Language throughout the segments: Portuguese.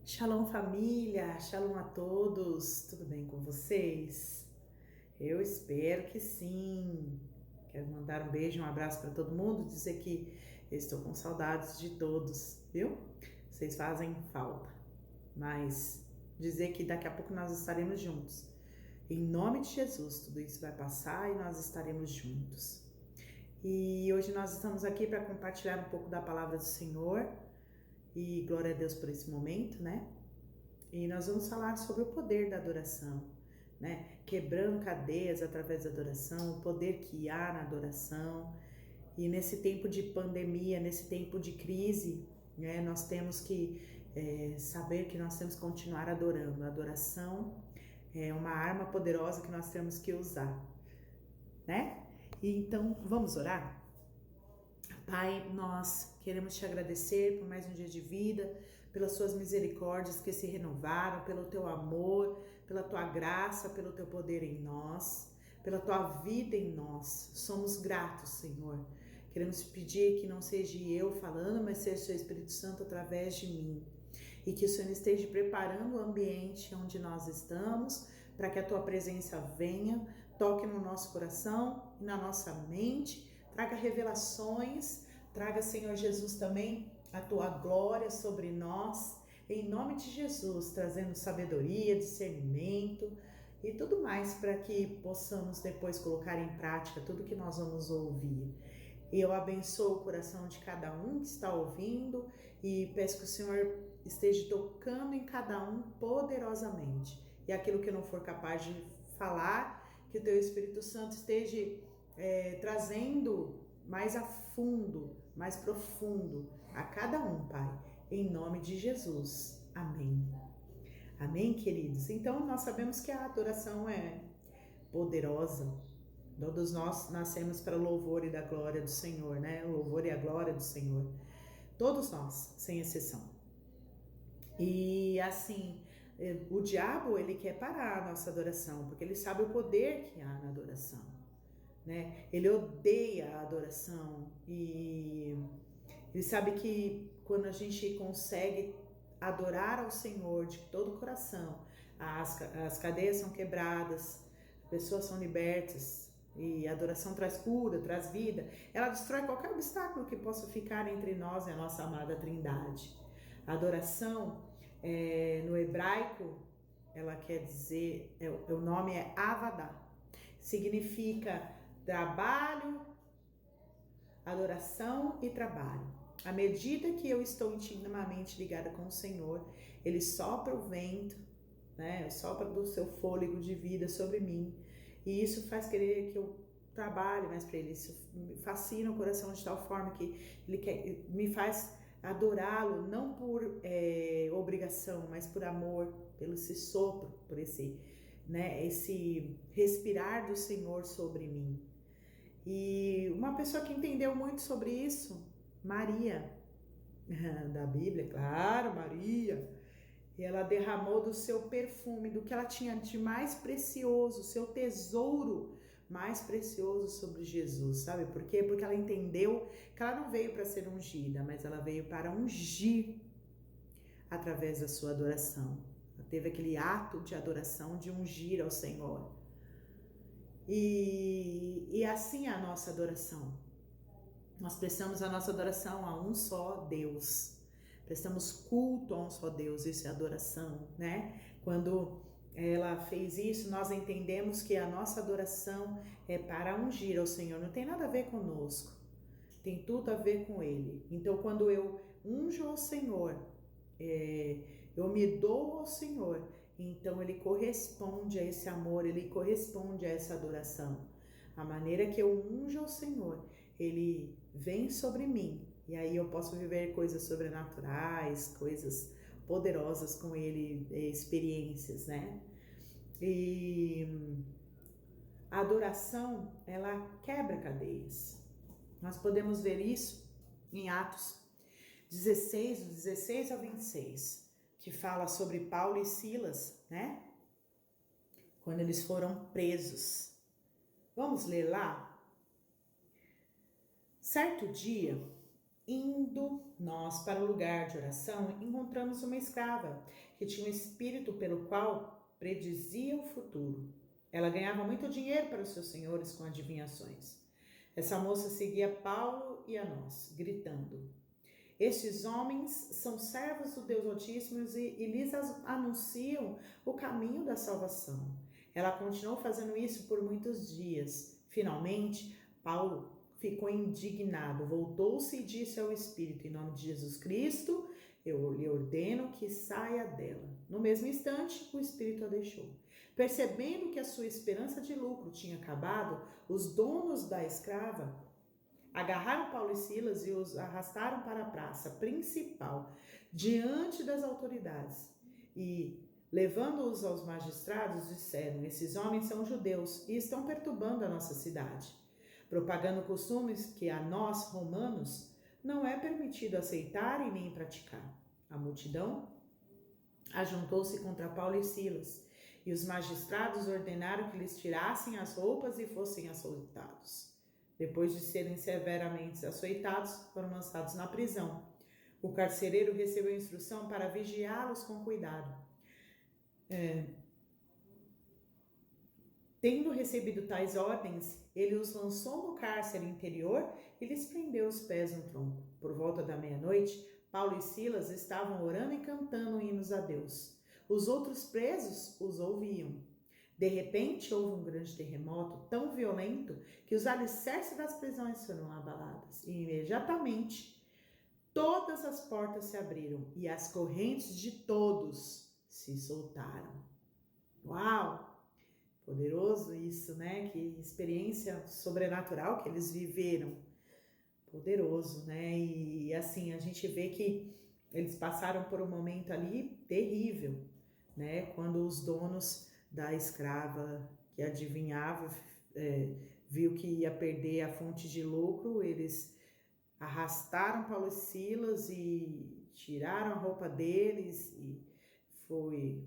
Shalom família, shalom a todos, tudo bem com vocês? Eu espero que sim. Quero mandar um beijo, um abraço para todo mundo, dizer que eu estou com saudades de todos, viu? Vocês fazem falta, mas dizer que daqui a pouco nós estaremos juntos. Em nome de Jesus, tudo isso vai passar e nós estaremos juntos. E hoje nós estamos aqui para compartilhar um pouco da palavra do Senhor e glória a Deus por esse momento, né? E nós vamos falar sobre o poder da adoração, né? Quebrando cadeias através da adoração, o poder que há na adoração. E nesse tempo de pandemia, nesse tempo de crise, né? Nós temos que saber que nós temos que continuar adorando. A adoração é uma arma poderosa que nós temos que usar, né? E então, vamos orar? Pai, nós queremos te agradecer por mais um dia de vida, pelas suas misericórdias que se renovaram, pelo teu amor, pela tua graça, pelo teu poder em nós, pela tua vida em nós. Somos gratos, Senhor. Queremos pedir que não seja eu falando, mas seja o seu Espírito Santo através de mim. E que o Senhor esteja preparando o ambiente onde nós estamos, para que a tua presença venha, toque no nosso coração e na nossa mente, traga revelações, traga, Senhor Jesus, também a tua glória sobre nós, em nome de Jesus, trazendo sabedoria, discernimento e tudo mais para que possamos depois colocar em prática tudo que nós vamos ouvir. E eu abençoo o coração de cada um que está ouvindo e peço que o Senhor esteja tocando em cada um poderosamente. E aquilo que eu não for capaz de falar, que o teu Espírito Santo esteja trazendo mais a fundo, mais profundo a cada um, Pai, em nome de Jesus. Amém. Amém, queridos? Então, nós sabemos que a adoração é poderosa. Todos nós nascemos para o louvor e da glória do Senhor, né? O louvor e a glória do Senhor. Todos nós, sem exceção. E assim, o diabo, ele quer parar a nossa adoração, porque ele sabe o poder que há na adoração, né? Ele odeia a adoração e ele sabe que quando a gente consegue adorar ao Senhor de todo o coração, as cadeias são quebradas, pessoas são libertas e a adoração traz cura, traz vida. Ela destrói qualquer obstáculo que possa ficar entre nós e a nossa amada Trindade. A adoração, no hebraico, ela quer dizer, o nome é Avadá, significa trabalho, adoração e trabalho. À medida que eu estou intimamente ligada com o Senhor, Ele sopra o vento, né? Sopra do seu fôlego de vida sobre mim. E isso faz querer que eu trabalhe mais para Ele. Isso me fascina o coração de tal forma que me faz adorá-lo, não por obrigação, mas por amor, pelo esse sopro, por esse respirar do Senhor sobre mim. E uma pessoa que entendeu muito sobre isso, Maria, da Bíblia, claro, Maria. E ela derramou do seu perfume, do que ela tinha de mais precioso, seu tesouro mais precioso sobre Jesus, sabe por quê? Porque ela entendeu que ela não veio para ser ungida, mas ela veio para ungir através da sua adoração. Ela teve aquele ato de adoração de ungir ao Senhor. E assim é a nossa adoração. Nós prestamos a nossa adoração a um só Deus. Prestamos culto a um só Deus, isso é adoração, né? Quando ela fez isso, nós entendemos que a nossa adoração é para ungir ao Senhor, não tem nada a ver conosco, tem tudo a ver com Ele. Então, quando eu unjo ao Senhor, eu me dou ao Senhor, então Ele corresponde a esse amor, Ele corresponde a essa adoração. A maneira que eu unjo ao Senhor, Ele vem sobre mim, e aí eu posso viver coisas sobrenaturais, coisas poderosas com Ele, experiências, né? E a adoração, ela quebra cadeias. Nós podemos ver isso em Atos 16, do 16 ao 26, que fala sobre Paulo e Silas, né? Quando eles foram presos. Vamos ler lá? Certo dia, Indo nós para o lugar de oração, encontramos uma escrava que tinha um espírito pelo qual predizia o futuro. Ela ganhava muito dinheiro para os seus senhores com adivinhações. Essa moça seguia Paulo e a nós, gritando: estes homens são servos do Deus Altíssimo e lhes anunciam o caminho da salvação. Ela continuou fazendo isso por muitos dias. Finalmente, Paulo ficou indignado, voltou-se e disse ao Espírito: em nome de Jesus Cristo, eu lhe ordeno que saia dela. No mesmo instante, o Espírito a deixou. Percebendo que a sua esperança de lucro tinha acabado, os donos da escrava agarraram Paulo e Silas e os arrastaram para a praça principal, diante das autoridades. E, levando-os aos magistrados, disseram: esses homens são judeus e estão perturbando a nossa cidade, propagando costumes que a nós, romanos, não é permitido aceitar e nem praticar. A multidão ajuntou-se contra Paulo e Silas, e os magistrados ordenaram que lhes tirassem as roupas e fossem açoitados. Depois de serem severamente açoitados, foram lançados na prisão. O carcereiro recebeu instrução para vigiá-los com cuidado. Tendo recebido tais ordens, ele os lançou no cárcere interior e lhes prendeu os pés no tronco. Por volta da meia-noite, Paulo e Silas estavam orando e cantando hinos a Deus. Os outros presos os ouviam. De repente, houve um grande terremoto tão violento que os alicerces das prisões foram abalados. E imediatamente, todas as portas se abriram e as correntes de todos se soltaram. Uau! Poderoso isso, né? Que experiência sobrenatural que eles viveram. Poderoso, né? E assim, a gente vê que eles passaram por um momento ali terrível, né? Quando os donos da escrava que adivinhava, viu que ia perder a fonte de lucro, eles arrastaram Paulo e Silas e tiraram a roupa deles e foi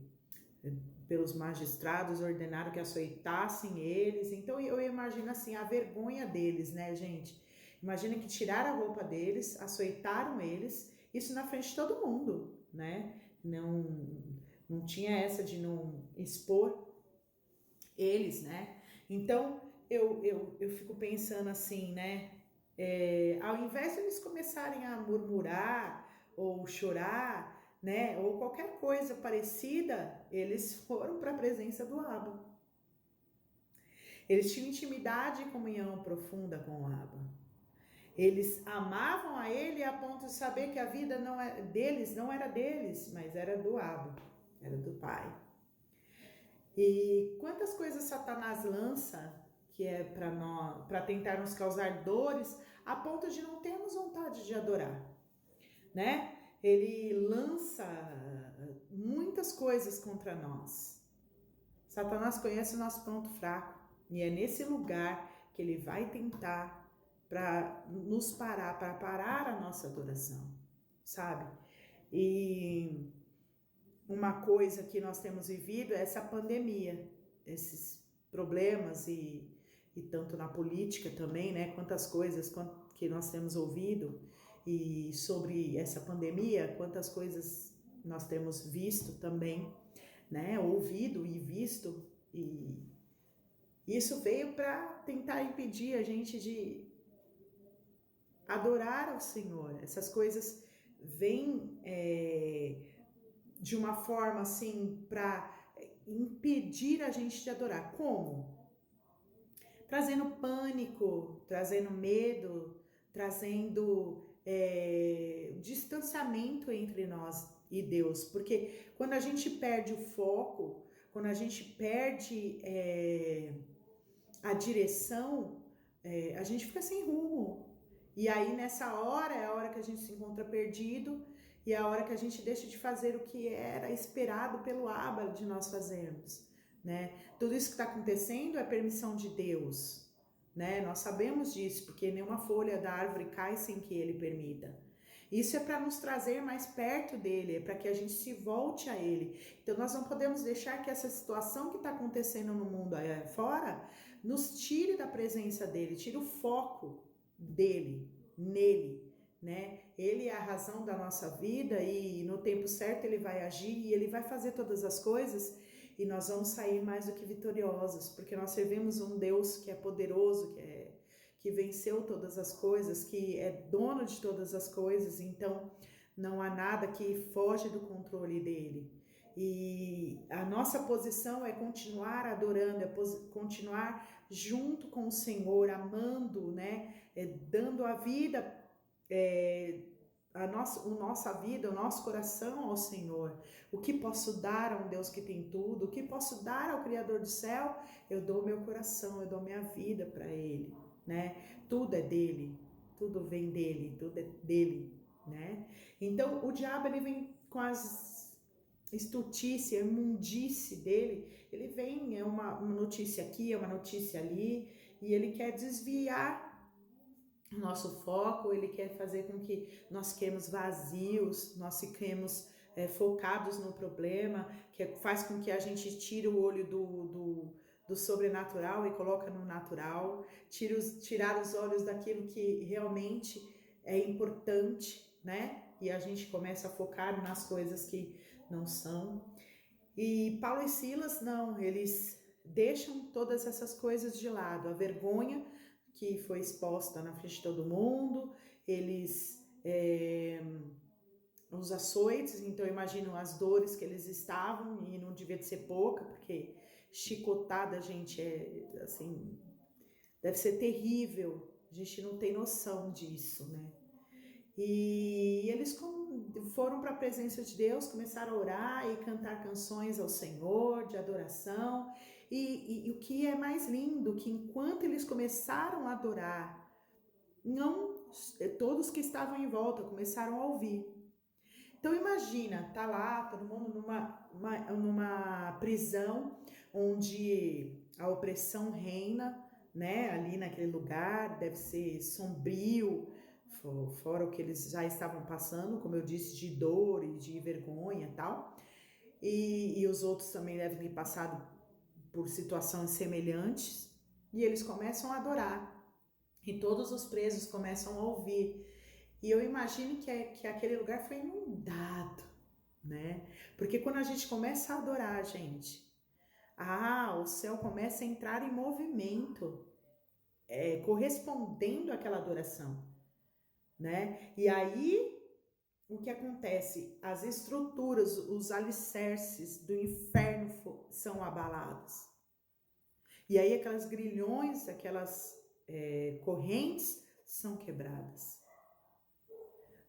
pelos magistrados, ordenaram que açoitassem eles. Então eu imagino assim, a vergonha deles, né, gente? Imagina que tiraram a roupa deles, açoitaram eles, isso na frente de todo mundo, né? Não tinha essa de não expor eles, né? Então eu fico pensando assim, né? Ao invés de eles começarem a murmurar ou chorar, né, ou qualquer coisa parecida, eles foram para a presença do Abba. Eles tinham intimidade e comunhão profunda com o Abba. Eles amavam a ele a ponto de saber que a vida não era deles, mas era do Abba, era do Pai. E quantas coisas Satanás lança que é para tentar nos causar dores a ponto de não termos vontade de adorar, né? Ele lança muitas coisas contra nós. Satanás conhece o nosso ponto fraco e é nesse lugar que ele vai tentar para nos parar, para parar a nossa adoração, sabe? E uma coisa que nós temos vivido é essa pandemia, esses problemas e tanto na política também, né? Quantas coisas que nós temos ouvido e sobre essa pandemia, quantas coisas nós temos visto também, né? Ouvido e visto, e isso veio para tentar impedir a gente de adorar ao Senhor. Essas coisas vêm de uma forma assim para impedir a gente de adorar. Como? Trazendo pânico, trazendo medo, trazendo distanciamento entre nós e Deus. Porque quando a gente perde o foco, quando a gente perde a direção, a gente fica sem rumo. E aí nessa hora é a hora que a gente se encontra perdido e é a hora que a gente deixa de fazer o que era esperado pelo Abba de nós fazermos, né? Tudo isso que está acontecendo é permissão de Deus, né? Nós sabemos disso, porque nenhuma folha da árvore cai sem que ele permita. Isso é para nos trazer mais perto dele, é para que a gente se volte a ele. Então nós não podemos deixar que essa situação que está acontecendo no mundo aí fora nos tire da presença dele, tire o foco dele, nele, né? Ele é a razão da nossa vida e no tempo certo ele vai agir e ele vai fazer todas as coisas e nós vamos sair mais do que vitoriosos, porque nós servimos um Deus que é poderoso, que venceu todas as coisas, que é dono de todas as coisas, então não há nada que foge do controle dele. E a nossa posição é continuar adorando, é continuar junto com o Senhor, amando, né? Dando a vida, nossa vida, o nosso coração ao Senhor. O que posso dar a um Deus que tem tudo? O que posso dar ao Criador do céu? Eu dou meu coração, eu dou minha vida para Ele, né? Tudo é dele, tudo vem dele, tudo é dele, né? Então o diabo ele vem com as estultícia, a imundice dele, ele vem, é uma notícia aqui, é uma notícia ali, e ele quer desviar o nosso foco, ele quer fazer com que nós fiquemos vazios, nós fiquemos focados no problema, que faz com que a gente tire o olho do sobrenatural e coloca no natural, tirar os olhos daquilo que realmente é importante, né? E a gente começa a focar nas coisas que não são. E Paulo e Silas, não, eles deixam todas essas coisas de lado. A vergonha que foi exposta na frente de todo mundo, eles os açoites, então imagino as dores que eles estavam, e não devia de ser pouca, porque chicotada, gente, assim, deve ser terrível, a gente não tem noção disso, né? E eles foram para a presença de Deus, começaram a orar e cantar canções ao Senhor de adoração. E o que é mais lindo, que enquanto eles começaram a adorar, não todos que estavam em volta começaram a ouvir. Então imagina, tá lá todo mundo numa prisão onde a opressão reina, né? Ali naquele lugar, deve ser sombrio, fora o que eles já estavam passando, como eu disse, de dor e de vergonha e tal. E os outros também devem ter passado por situações semelhantes. E eles começam a adorar. E todos os presos começam a ouvir. E eu imagino que aquele lugar foi inundado, né? Porque quando a gente começa a adorar, gente, o céu começa a entrar em movimento, correspondendo àquela adoração, né? E aí, o que acontece? As estruturas, os alicerces do inferno são abalados. E aí aquelas grilhões, aquelas correntes são quebradas,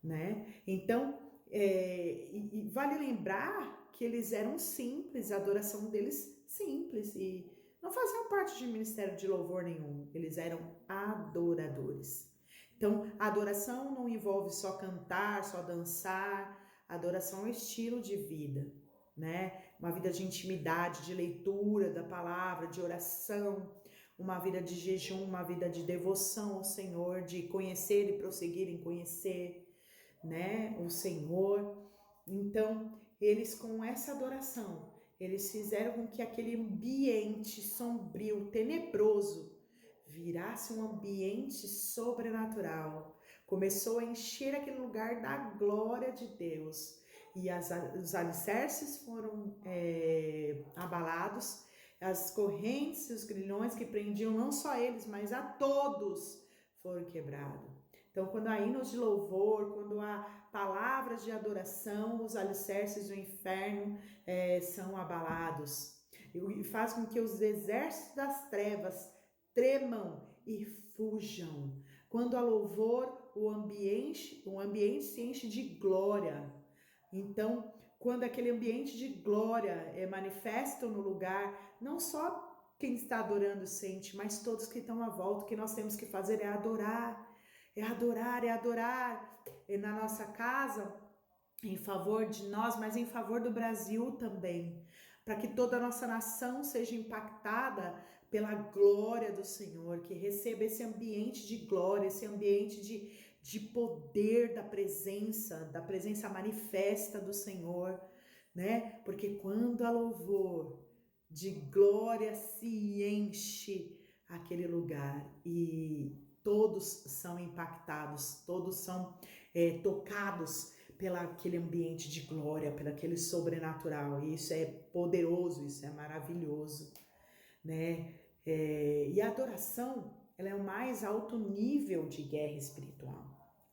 né? Então, e vale lembrar que eles eram simples, a adoração deles simples, e não faziam parte de ministério de louvor nenhum, eles eram adoradores. Então, a adoração não envolve só cantar, só dançar, a adoração é um estilo de vida, né? Uma vida de intimidade, de leitura da palavra, de oração, uma vida de jejum, uma vida de devoção ao Senhor, de conhecer e prosseguir em conhecer, né, o Senhor. Então, eles com essa adoração, eles fizeram com que aquele ambiente sombrio, tenebroso, virasse um ambiente sobrenatural. Começou a encher aquele lugar da glória de Deus. E os alicerces foram abalados, as correntes e os grilhões que prendiam não só eles, mas a todos foram quebrados. Então, quando há hinos de louvor, quando há palavras de adoração, os alicerces do inferno são abalados. E faz com que os exércitos das trevas tremam e fujam. Quando há louvor, o ambiente se enche de glória. Então, quando aquele ambiente de glória é manifesto no lugar, não só quem está adorando sente, mas todos que estão à volta, o que nós temos que fazer é adorar. É adorar, é adorar. E na nossa casa, em favor de nós, mas em favor do Brasil também, para que toda a nossa nação seja impactada pela glória do Senhor, que receba esse ambiente de glória, esse ambiente de poder da presença manifesta do Senhor, né? Porque quando há louvor, de glória se enche aquele lugar e todos são impactados, todos são tocados pelo aquele ambiente de glória, pelo aquele sobrenatural. E isso é poderoso, isso é maravilhoso, né? E a adoração, ela é o mais alto nível de guerra espiritual,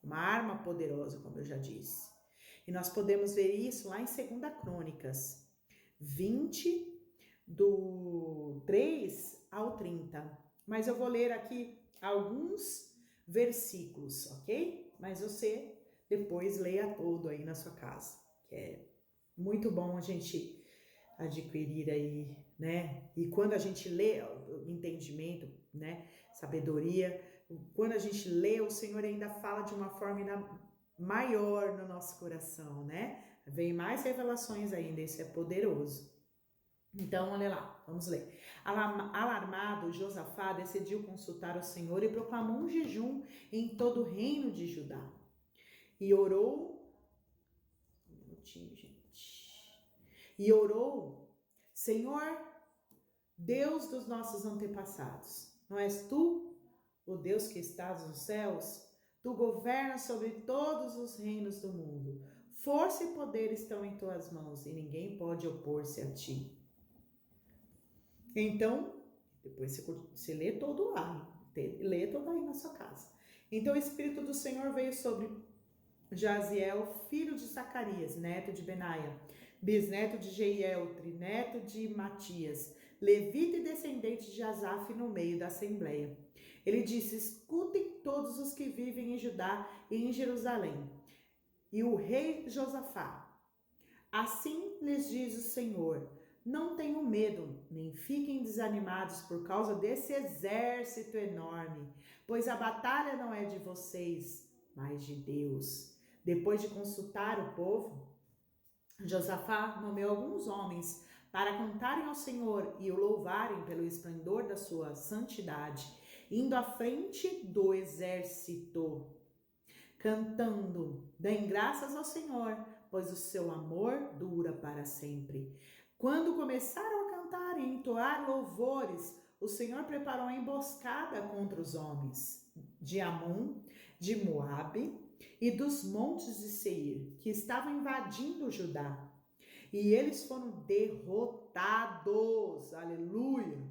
uma arma poderosa, como eu já disse. E nós podemos ver isso lá em 2 Crônicas 20, do 3 ao 30. Mas eu vou ler aqui alguns versículos, ok? Mas você depois leia todo aí na sua casa, que é muito bom a gente adquirir aí, né? E quando a gente lê, entendimento, né? Sabedoria, quando a gente lê, o Senhor ainda fala de uma forma ainda maior no nosso coração, né? Vem mais revelações ainda, isso é poderoso. Então, olha lá, vamos ler. Alarmado, Josafá decidiu consultar o Senhor e proclamou um jejum em todo o reino de Judá. E orou, um minutinho, gente. E orou, Senhor, Deus dos nossos antepassados, não és tu, o Deus que estás nos céus? Tu governas sobre todos os reinos do mundo. Força e poder estão em tuas mãos e ninguém pode opor-se a ti. Então, depois você lê todo lê todo aí na sua casa. Então o Espírito do Senhor veio sobre Jaziel, filho de Zacarias, neto de Benaia, bisneto de Jeiel, trineto de Matias, levita e descendente de Asaf no meio da assembleia. Ele disse: escutem todos os que vivem em Judá e em Jerusalém. E o rei Josafá: assim lhes diz o Senhor, não tenham medo, nem fiquem desanimados por causa desse exército enorme, pois a batalha não é de vocês, mas de Deus. Depois de consultar o povo, Josafá nomeou alguns homens para cantarem ao Senhor e o louvarem pelo esplendor da sua santidade, indo à frente do exército, cantando: deem graças ao Senhor, pois o seu amor dura para sempre. Quando começaram a cantar e entoar louvores, o Senhor preparou uma emboscada contra os homens de Amon, de Moabe e dos montes de Seir, que estavam invadindo Judá. E eles foram derrotados. Aleluia!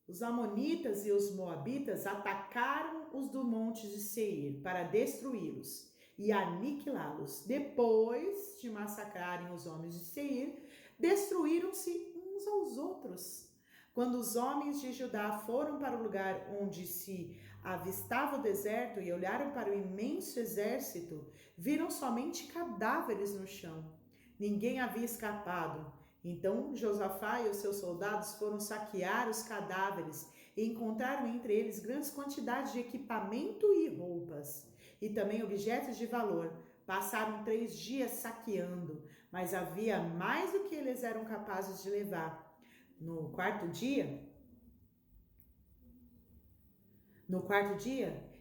Os amonitas e os moabitas atacaram os do monte de Seir para destruí-los e aniquilá-los. Depois de massacrarem os homens de Seir, destruíram-se uns aos outros. Quando os homens de Judá foram para o lugar onde se avistava o deserto e olharam para o imenso exército, viram somente cadáveres no chão. Ninguém havia escapado. Então Josafá e os seus soldados foram saquear os cadáveres e encontraram entre eles grandes quantidades de equipamento e roupas, e também objetos de valor. Passaram 3 dias saqueando, mas havia mais do que eles eram capazes de levar. No quarto dia,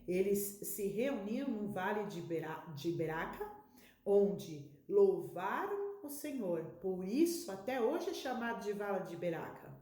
eles se reuniram no vale de Beraca, onde louvaram o Senhor. Por isso, até hoje é chamado de Vale de Beraca.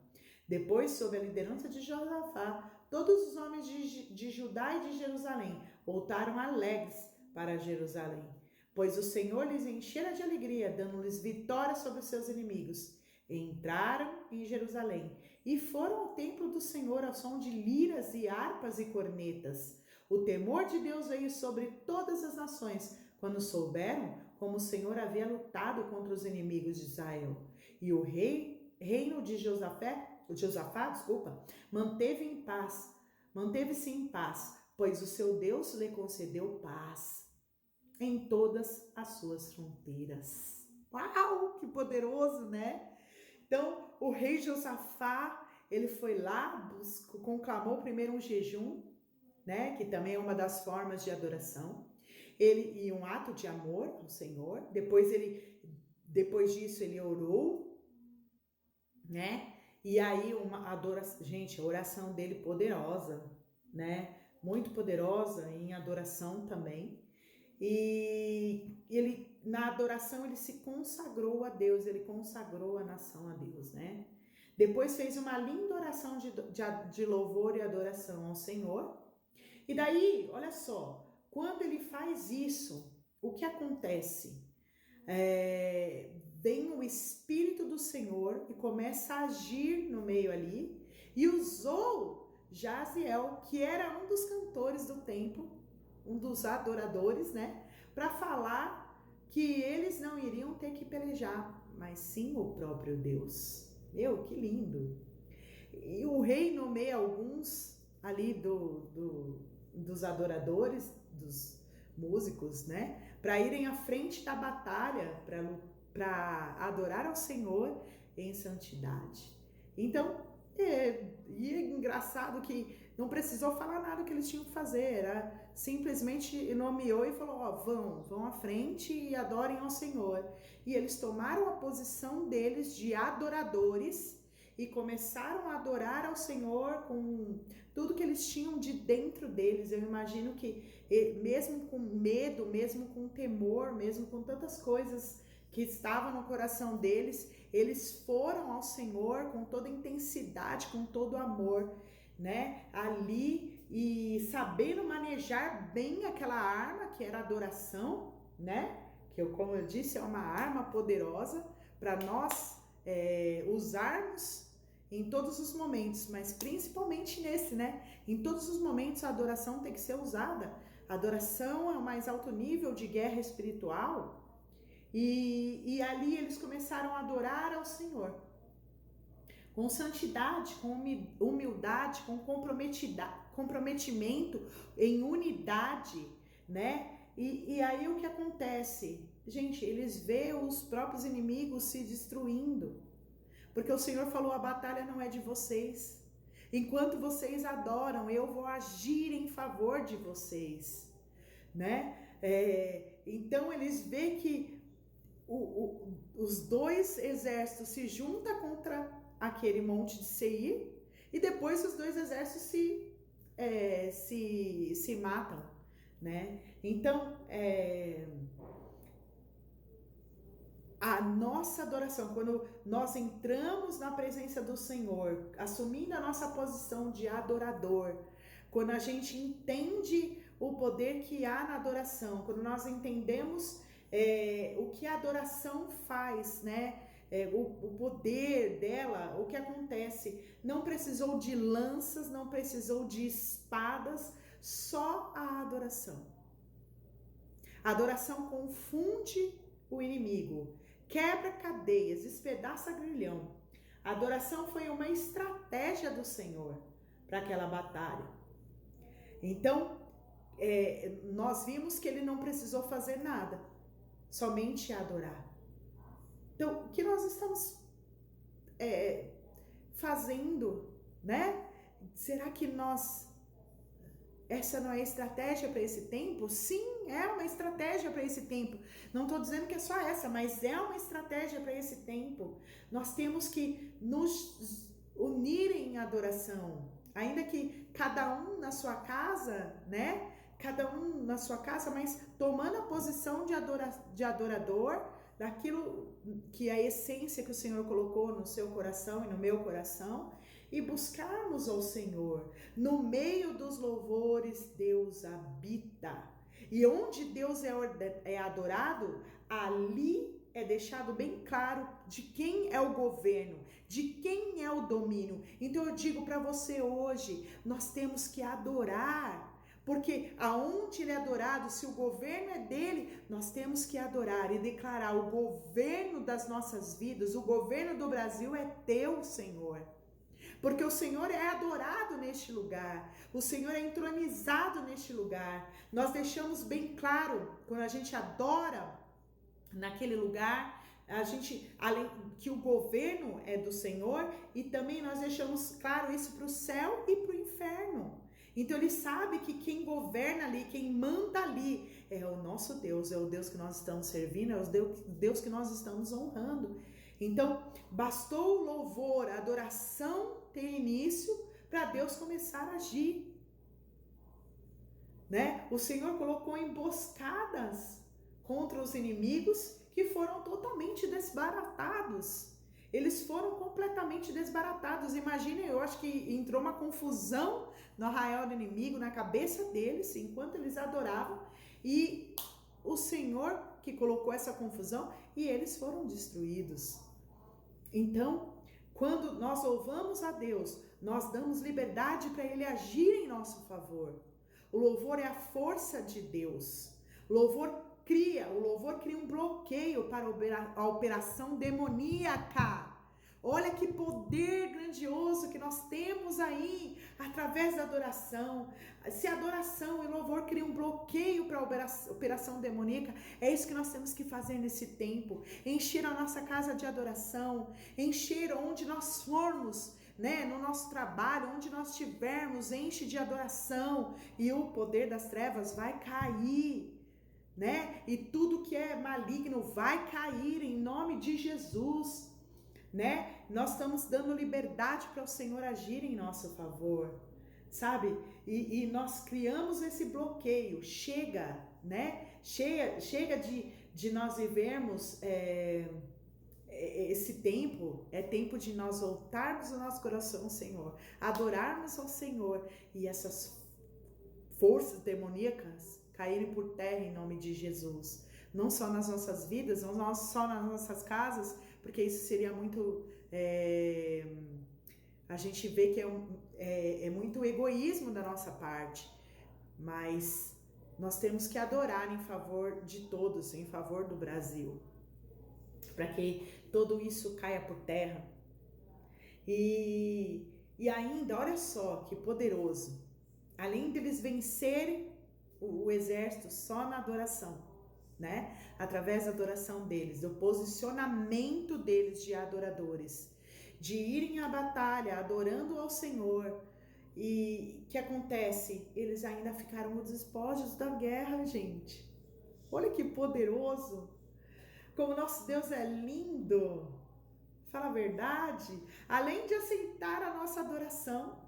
Depois, sob a liderança de Josafá, todos os homens de Judá e de Jerusalém voltaram alegres para Jerusalém, pois o Senhor lhes enchera de alegria, dando-lhes vitória sobre os seus inimigos. Entraram em Jerusalém e foram ao templo do Senhor ao som de liras e harpas e cornetas. O temor de Deus veio sobre todas as nações, quando souberam como o Senhor havia lutado contra os inimigos de Israel. E o reino de Josafá, manteve-se em paz, pois o seu Deus lhe concedeu paz em todas as suas fronteiras. Uau, que poderoso, né? Então, o rei Josafá, ele foi lá, conclamou primeiro um jejum, né, que também é uma das formas de adoração. E um ato de amor ao Senhor. Depois disso ele orou, né? E aí uma adoração, gente, a oração dele poderosa, né? Muito poderosa em adoração também. E ele na adoração ele se consagrou a Deus, ele consagrou a nação a Deus, né? Depois fez uma linda oração de louvor e adoração ao Senhor. E daí, olha só, quando ele faz isso, o que acontece? Vem o Espírito do Senhor e começa a agir no meio ali e usou Jaziel, que era um dos cantores do templo, um dos adoradores, né, para falar que eles não iriam ter que pelejar, mas sim o próprio Deus. Meu, que lindo! E o rei nomeia alguns ali dos adoradores, dos músicos, né, para irem à frente da batalha, para adorar ao Senhor em santidade. Então, e é engraçado que não precisou falar nada que eles tinham que fazer, era simplesmente nomeou e falou, ó, vão à frente e adorem ao Senhor. E eles tomaram a posição deles de adoradores e começaram a adorar ao Senhor com tudo que eles tinham de dentro deles. Eu imagino que mesmo com medo, mesmo com temor, mesmo com tantas coisas que estavam no coração deles, eles foram ao Senhor com toda intensidade, com todo amor, né? Ali e sabendo manejar bem aquela arma que era a adoração, né? Que, como eu disse, é uma arma poderosa para nós usarmos em todos os momentos, mas principalmente nesse, né? Em todos os momentos a adoração tem que ser usada. A adoração é o mais alto nível de guerra espiritual. E ali eles começaram a adorar ao Senhor com santidade, com humildade, com comprometimento, em unidade, né? E aí o que acontece? Gente, eles veem os próprios inimigos se destruindo, porque o Senhor falou, a batalha não é de vocês. Enquanto vocês adoram, eu vou agir em favor de vocês, né? Então eles veem que os dois exércitos se juntam contra aquele monte de Seir e depois os dois exércitos se matam, né? Então, a nossa adoração, quando nós entramos na presença do Senhor, assumindo a nossa posição de adorador, quando a gente entende o poder que há na adoração, quando nós entendemos o que a adoração faz, né? O poder dela, o que acontece, não precisou de lanças, não precisou de espadas, só a adoração. A adoração confunde o inimigo, quebra cadeias, despedaça grilhão. A adoração foi uma estratégia do Senhor para aquela batalha. Então, nós vimos que ele não precisou fazer nada, somente adorar. Então, o que nós estamos fazendo, né? Será que essa não é estratégia para esse tempo? Sim, é uma estratégia para esse tempo. Não estou dizendo que é só essa, mas é uma estratégia para esse tempo. Nós temos que nos unir em adoração, ainda que cada um na sua casa, né? Cada um na sua casa, mas tomando a posição de adorador, daquilo que é a essência que o Senhor colocou no seu coração e no meu coração, e buscarmos ao Senhor. No meio dos louvores, Deus habita. E onde Deus é adorado, ali é deixado bem claro de quem é o governo, de quem é o domínio. Então eu digo para você hoje, nós temos que adorar. Porque aonde ele é adorado, se o governo é dele, nós temos que adorar e declarar: o governo das nossas vidas, o governo do Brasil é teu, Senhor. Porque o Senhor é adorado neste lugar, o Senhor é entronizado neste lugar. Nós deixamos bem claro, quando a gente adora naquele lugar, a gente, além que o governo é do Senhor, e também nós deixamos claro isso para o céu e para o inferno. Então ele sabe que quem governa ali, quem manda ali é o nosso Deus, é o Deus que nós estamos servindo, é o Deus que nós estamos honrando. Então bastou o louvor, a adoração ter início para Deus começar a agir, né? O Senhor colocou emboscadas contra os inimigos que foram totalmente desbaratados. eles foram completamente desbaratados. Imaginem, eu acho que entrou uma confusão no arraial do inimigo, na cabeça deles, enquanto eles adoravam, e o Senhor que colocou essa confusão, e eles foram destruídos. Então, quando nós louvamos a Deus, nós damos liberdade para Ele agir em nosso favor. O louvor é a força de Deus. O louvor cria um bloqueio para a operação demoníaca. Olha que poder grandioso que nós temos aí, através da adoração. Se a adoração e louvor criam um bloqueio para a operação demoníaca, é isso que nós temos que fazer nesse tempo. Encher a nossa casa de adoração, encher onde nós formos, né, no nosso trabalho, onde nós estivermos, enche de adoração e o poder das trevas vai cair, né? E tudo que é maligno vai cair em nome de Jesus. Né? Nós estamos dando liberdade para o Senhor agir em nosso favor, sabe? E nós criamos esse bloqueio. Chega, né? Chega de nós vivermos esse tempo. É tempo de nós voltarmos o nosso coração ao Senhor, adorarmos ao Senhor e essas forças demoníacas caírem por terra em nome de Jesus. Não só nas nossas vidas, não só nas nossas casas, porque isso seria muito... a gente vê que é muito egoísmo da nossa parte, mas nós temos que adorar em favor de todos, em favor do Brasil, para que tudo isso caia por terra. E ainda, olha só que poderoso, além deles vencerem o exército só na adoração, né? Através da adoração deles, do posicionamento deles de adoradores, de irem à batalha adorando ao Senhor. E que acontece? Eles ainda ficaram despojos da guerra, gente. Olha que poderoso! Como nosso Deus é lindo! Fala a verdade. Além de aceitar a nossa adoração,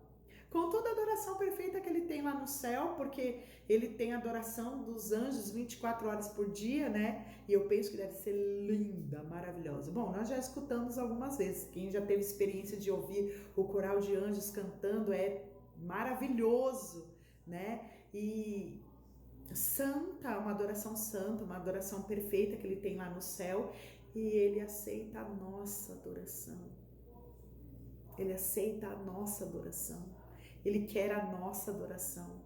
com toda a adoração perfeita que Ele tem lá no céu, porque Ele tem a adoração dos anjos 24 horas por dia, né? E eu penso que deve ser linda, maravilhosa. Bom, nós já escutamos algumas vezes. Quem já teve experiência de ouvir o coral de anjos cantando é maravilhoso, né? E santa, uma adoração santa, uma adoração perfeita que Ele tem lá no céu. E Ele aceita a nossa adoração. Ele aceita a nossa adoração. Ele quer a nossa adoração,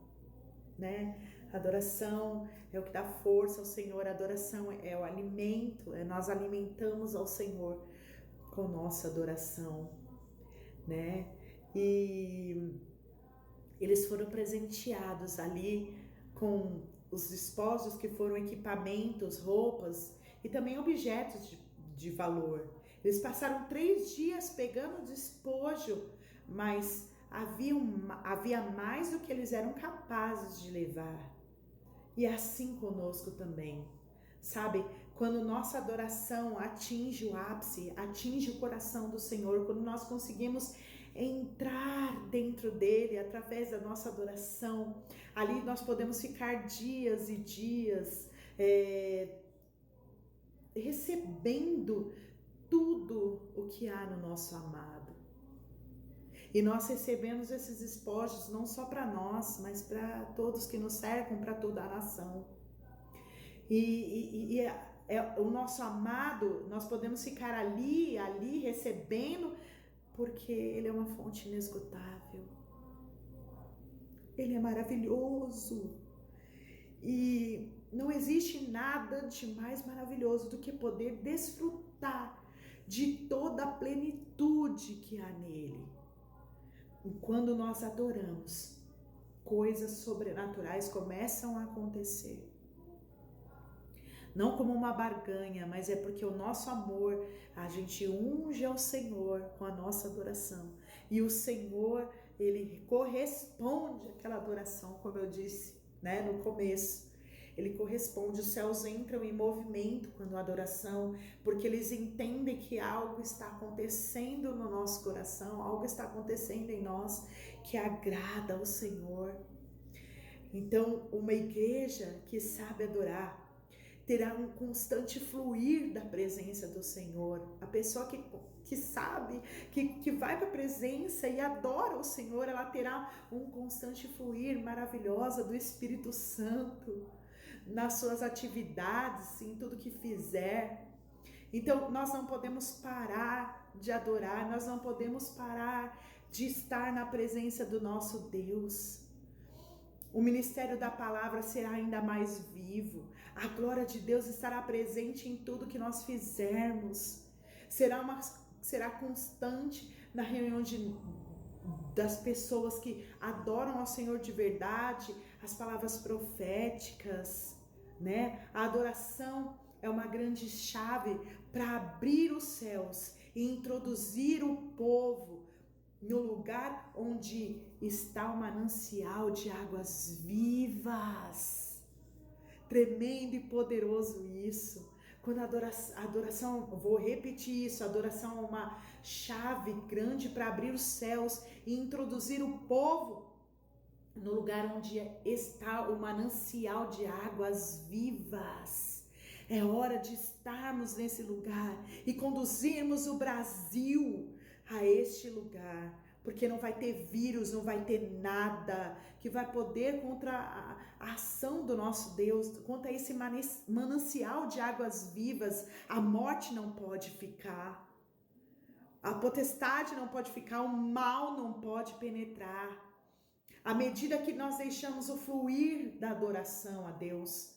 né? Adoração é o que dá força ao Senhor, a adoração é o alimento, nós alimentamos ao Senhor com nossa adoração, né? E eles foram presenteados ali com os despojos que foram equipamentos, roupas e também objetos de valor. Eles passaram 3 dias pegando despojo, mas havia mais do que eles eram capazes de levar. E assim conosco também, sabe? Quando nossa adoração atinge o ápice, atinge o coração do Senhor, quando nós conseguimos entrar dentro dele através da nossa adoração, ali nós podemos ficar dias e dias recebendo tudo o que há no nosso amado. E nós recebemos esses despojos não só para nós, mas para todos que nos cercam, para toda a nação. E o nosso amado, nós podemos ficar ali recebendo, porque Ele é uma fonte inesgotável. Ele é maravilhoso. E não existe nada de mais maravilhoso do que poder desfrutar de toda a plenitude que há nele. Quando nós adoramos, coisas sobrenaturais começam a acontecer. Não como uma barganha, mas é porque o nosso amor, a gente unge ao Senhor com a nossa adoração. E o Senhor, Ele corresponde àquela adoração, como eu disse, né, no começo. Ele corresponde, os céus entram em movimento quando a adoração, porque eles entendem que algo está acontecendo no nosso coração, algo está acontecendo em nós que agrada ao Senhor. Então, uma igreja que sabe adorar, terá um constante fluir da presença do Senhor. A pessoa que sabe, que vai para a presença e adora o Senhor, ela terá um constante fluir maravilhosa do Espírito Santo nas suas atividades, em tudo que fizer. Então, nós não podemos parar de adorar, nós não podemos parar de estar na presença do nosso Deus. O ministério da palavra será ainda mais vivo. A glória de Deus estará presente em tudo que nós fizermos. Será constante na reunião das pessoas que adoram ao Senhor de verdade, as palavras proféticas, né? A adoração é uma grande chave para abrir os céus e introduzir o povo no lugar onde está o manancial de águas vivas. Tremendo e poderoso isso. Quando a adoração, vou repetir isso, a adoração é uma chave grande para abrir os céus e introduzir o povo no lugar onde está o manancial de águas vivas. É hora de estarmos nesse lugar e conduzirmos o Brasil a este lugar, porque não vai ter vírus, não vai ter nada que vai poder contra a ação do nosso Deus, contra esse manancial de águas vivas. A morte não pode ficar, a potestade não pode ficar, o mal não pode penetrar. À medida que nós deixamos o fluir da adoração a Deus,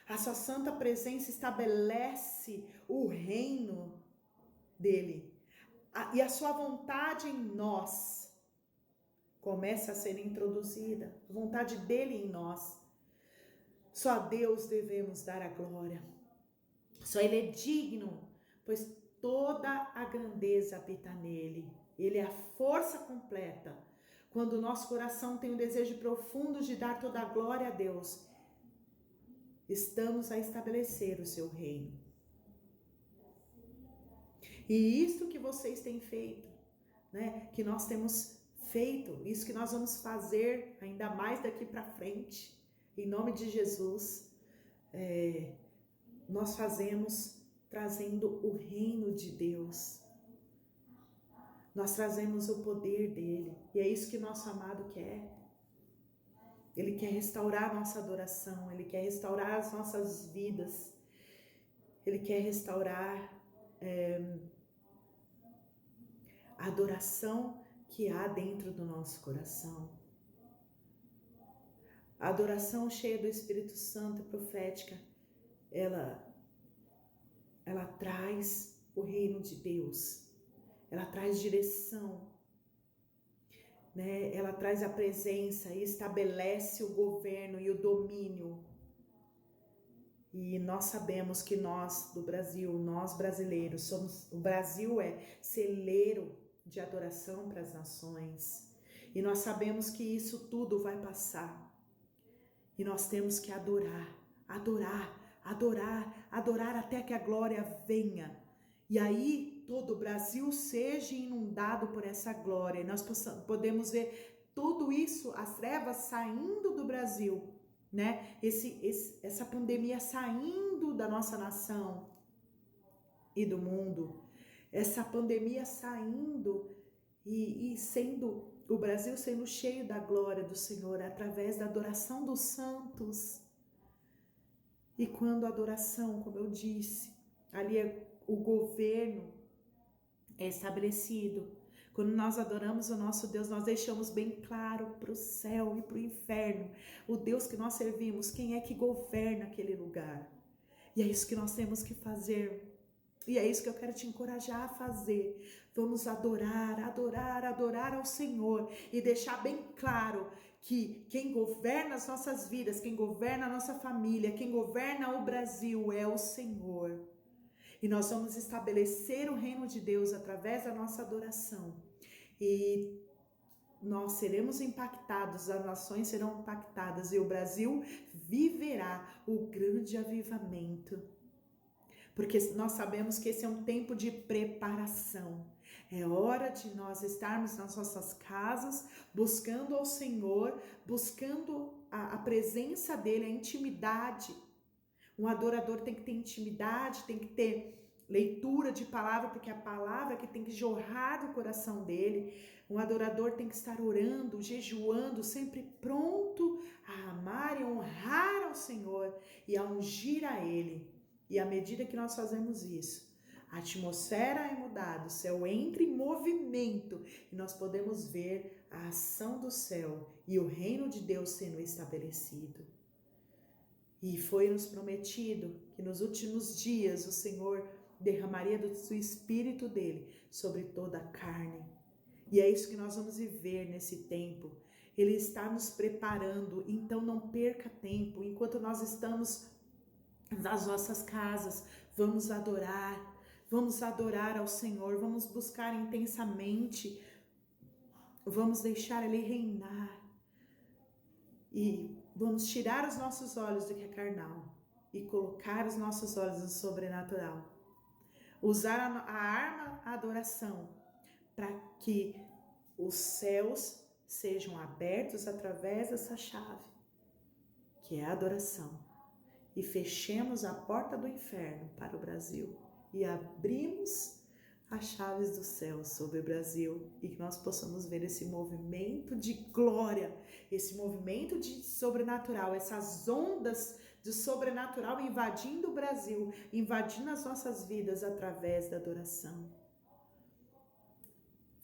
a sua santa presença estabelece o reino dele. E a sua vontade em nós começa a ser introduzida, a vontade dele em nós. Só a Deus devemos dar a glória. Só ele é digno, pois toda a grandeza habita nele. Ele é a força completa. Quando o nosso coração tem um desejo profundo de dar toda a glória a Deus, estamos a estabelecer o seu reino. E isto que vocês têm feito, né? Que nós temos feito, isso que nós vamos fazer ainda mais daqui para frente, em nome de Jesus, nós fazemos trazendo o reino de Deus. Nós trazemos o poder dele, e é isso que nosso amado quer. Ele quer restaurar a nossa adoração, ele quer restaurar as nossas vidas, ele quer restaurar a adoração que há dentro do nosso coração. A adoração cheia do Espírito Santo e profética, ela traz o reino de Deus, ela traz direção, né? Ela traz a presença e estabelece o governo e o domínio. E nós sabemos que nós do Brasil, nós brasileiros, o Brasil é celeiro de adoração para as nações. E nós sabemos que isso tudo vai passar. E nós temos que adorar até que a glória venha. E aí todo o Brasil seja inundado por essa glória. E nós podemos ver tudo isso, as trevas saindo do Brasil, né? Essa pandemia saindo da nossa nação e do mundo. Essa pandemia saindo e sendo o Brasil sendo cheio da glória do Senhor através da adoração dos santos. E quando a adoração, como eu disse, ali o governo é estabelecido. Quando nós adoramos o nosso Deus, nós deixamos bem claro para o céu e para o inferno, o Deus que nós servimos, quem é que governa aquele lugar. E é isso que nós temos que fazer. E é isso que eu quero te encorajar a fazer. Vamos adorar ao Senhor e deixar bem claro que quem governa as nossas vidas, quem governa a nossa família, quem governa o Brasil é o Senhor. E nós vamos estabelecer o reino de Deus através da nossa adoração. E nós seremos impactados, as nações serão impactadas e o Brasil viverá o grande avivamento. Porque nós sabemos que esse é um tempo de preparação. É hora de nós estarmos nas nossas casas, buscando ao Senhor, buscando a presença dele, a intimidade, Um adorador tem que ter intimidade, tem que ter leitura de palavra, porque é a palavra que tem que jorrar do coração dele. Um adorador tem que estar orando, jejuando, sempre pronto a amar e honrar ao Senhor e a ungir a Ele. E à medida que nós fazemos isso, a atmosfera é mudada, o céu entra em movimento e nós podemos ver a ação do céu e o reino de Deus sendo estabelecido. E foi nos prometido que nos últimos dias o Senhor derramaria do Espírito dele sobre toda a carne. E é isso que nós vamos viver nesse tempo. Ele está nos preparando, então não perca tempo. Enquanto nós estamos nas nossas casas, vamos adorar ao Senhor, vamos buscar intensamente, vamos deixar Ele reinar. E vamos tirar os nossos olhos do que é carnal e colocar os nossos olhos no sobrenatural. Usar a arma, a adoração, para que os céus sejam abertos através dessa chave, que é a adoração. E fechemos a porta do inferno para o Brasil e abrimos as chaves do céu sobre o Brasil e que nós possamos ver esse movimento de glória, esse movimento de sobrenatural, essas ondas de sobrenatural invadindo o Brasil, invadindo as nossas vidas através da adoração.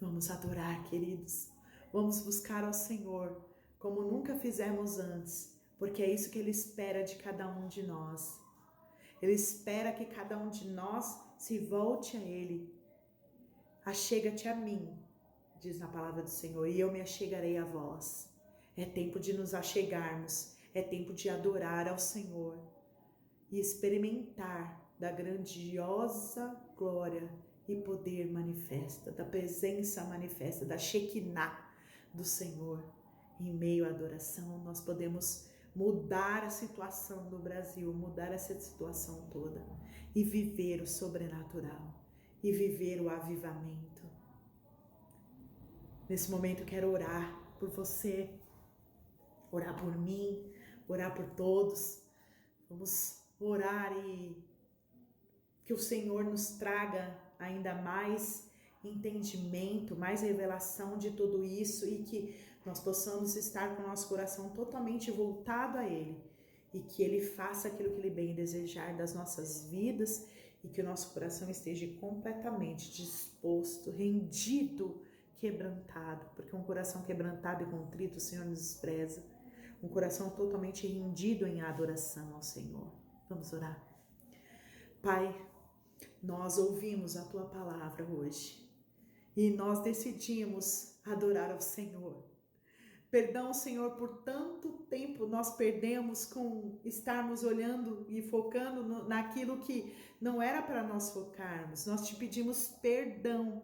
Vamos adorar, queridos. Vamos buscar ao Senhor como nunca fizemos antes, porque é isso que Ele espera de cada um de nós. Ele espera que cada um de nós se volte a Ele. Achega-te a mim, diz na palavra do Senhor, e eu me achegarei a vós. É tempo de nos achegarmos, é tempo de adorar ao Senhor e experimentar da grandiosa glória e poder manifesta, da presença manifesta, da Shekinah do Senhor. Em meio à adoração, nós podemos mudar a situação do Brasil, mudar essa situação toda e viver o sobrenatural. E viver o avivamento. Nesse momento eu quero orar por você, orar por mim, orar por todos. Vamos orar e que o Senhor nos traga ainda mais entendimento, mais revelação de tudo isso e que nós possamos estar com o nosso coração totalmente voltado a Ele e que Ele faça aquilo que Ele bem desejar das nossas vidas e que o nosso coração esteja completamente disposto, rendido, quebrantado, porque um coração quebrantado e contrito o Senhor nos despreza. Um coração totalmente rendido em adoração ao Senhor. Vamos orar. Pai, nós ouvimos a Tua palavra hoje e nós decidimos adorar ao Senhor. Perdão, Senhor, por tanto tempo nós perdemos com estarmos olhando e focando naquilo que não era para nós focarmos. Nós te pedimos perdão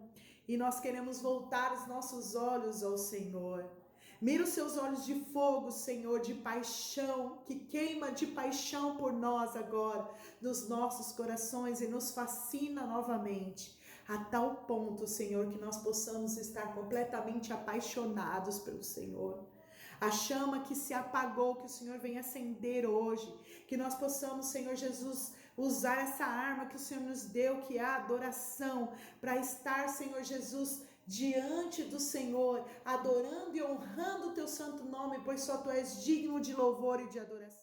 e nós queremos voltar os nossos olhos ao Senhor. Mira os seus olhos de fogo, Senhor, de paixão, que queima de paixão por nós agora, nos nossos corações e nos fascina novamente. A tal ponto, Senhor, que nós possamos estar completamente apaixonados pelo Senhor. A chama que se apagou, que o Senhor venha acender hoje. Que nós possamos, Senhor Jesus, usar essa arma que o Senhor nos deu, que é a adoração, para estar, Senhor Jesus, diante do Senhor, adorando e honrando o Teu santo nome, pois só Tu és digno de louvor e de adoração.